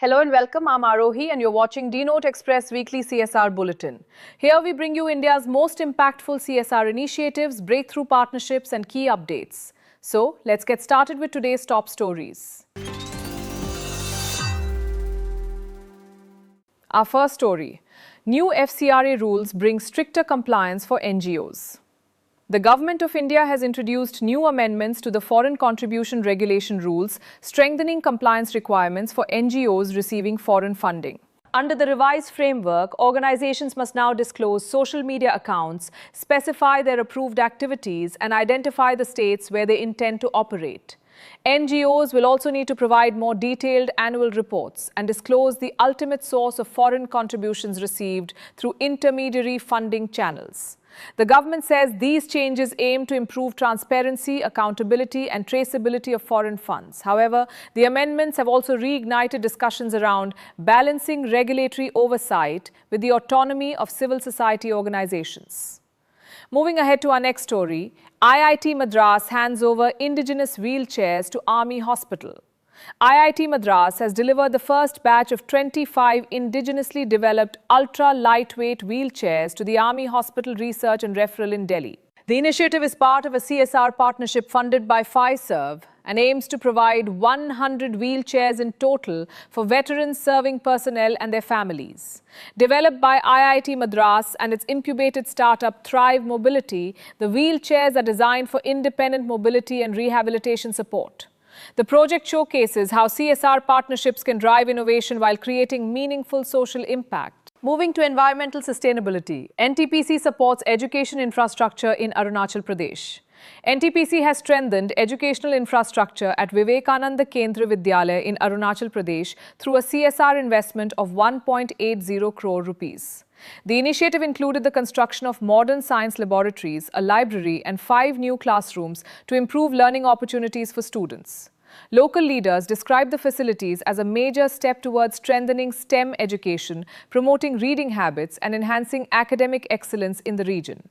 Hello and welcome. I'm Arohi and you're watching DNote Express Weekly CSR Bulletin. Here we bring you India's most impactful CSR initiatives, breakthrough partnerships and key updates. So, let's get started with today's top stories. Our first story. New FCRA rules bring stricter compliance for NGOs. The Government of India has introduced new amendments to the Foreign Contribution Regulation rules, strengthening compliance requirements for NGOs receiving foreign funding. Under the revised framework, organizations must now disclose social media accounts, specify their approved activities, and identify the states where they intend to operate. NGOs will also need to provide more detailed annual reports and disclose the ultimate source of foreign contributions received through intermediary funding channels. The government says these changes aim to improve transparency, accountability and traceability of foreign funds. However, the amendments have also reignited discussions around balancing regulatory oversight with the autonomy of civil society organizations. Moving ahead to our next story, IIT Madras hands over Indigenous wheelchairs to Army Hospital. IIT Madras has delivered the first batch of 25 indigenously developed ultra-lightweight wheelchairs to the Army Hospital Research and Referral in Delhi. The initiative is part of a CSR partnership funded by Fiserv and aims to provide 100 wheelchairs in total for veterans serving personnel and their families. Developed by IIT Madras and its incubated startup Thrive Mobility, the wheelchairs are designed for independent mobility and rehabilitation support. The project showcases how CSR partnerships can drive innovation while creating meaningful social impact. Moving to environmental sustainability, NTPC supports education infrastructure in Arunachal Pradesh. NTPC has strengthened educational infrastructure at Vivekananda Kendra Vidyalaya in Arunachal Pradesh through a CSR investment of 1.80 crore rupees. The initiative included the construction of modern science laboratories, a library and 5 new classrooms to improve learning opportunities for students. Local leaders described the facilities as a major step towards strengthening STEM education, promoting reading habits and enhancing academic excellence in the region.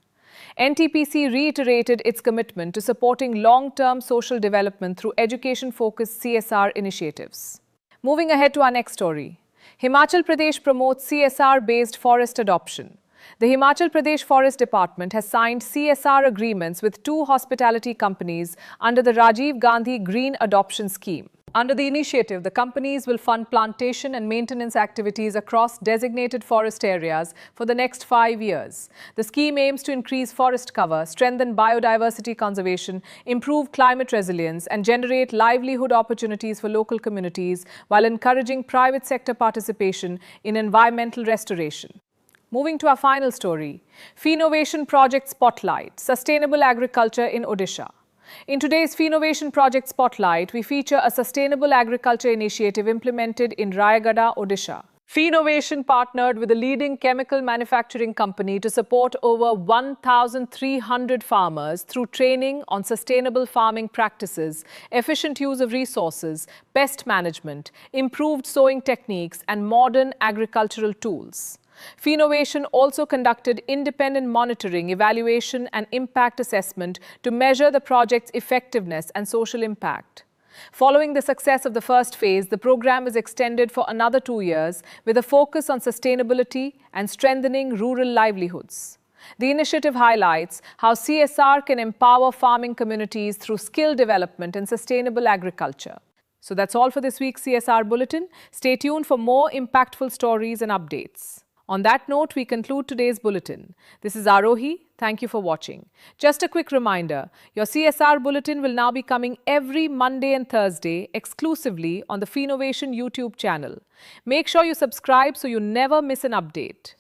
NTPC reiterated its commitment to supporting long-term social development through education-focused CSR initiatives. Moving ahead to our next story. Himachal Pradesh promotes CSR-based forest adoption. The Himachal Pradesh Forest Department has signed CSR agreements with 2 hospitality companies under the Rajiv Gandhi Green Adoption Scheme. Under the initiative, the companies will fund plantation and maintenance activities across designated forest areas for the next 5 years. The scheme aims to increase forest cover, strengthen biodiversity conservation, improve climate resilience, and generate livelihood opportunities for local communities while encouraging private sector participation in environmental restoration. Moving to our final story, Fiinovation Project Spotlight, Sustainable Agriculture in Odisha. In today's Fiinovation Project Spotlight, we feature a sustainable agriculture initiative implemented in Rayagada, Odisha. Fiinovation partnered with a leading chemical manufacturing company to support over 1,300 farmers through training on sustainable farming practices, efficient use of resources, pest management, improved sowing techniques, and modern agricultural tools. Fiinovation also conducted independent monitoring, evaluation and impact assessment to measure the project's effectiveness and social impact. Following the success of the first phase, the program is extended for another 2 years with a focus on sustainability and strengthening rural livelihoods. The initiative highlights how CSR can empower farming communities through skill development and sustainable agriculture. So that's all for this week's CSR Bulletin. Stay tuned for more impactful stories and updates. On that note, we conclude today's bulletin. This is Arohi. Thank you for watching. Just a quick reminder, your CSR Bulletin will now be coming every Monday and Thursday exclusively on the Fiinovation YouTube channel. Make sure you subscribe so you never miss an update.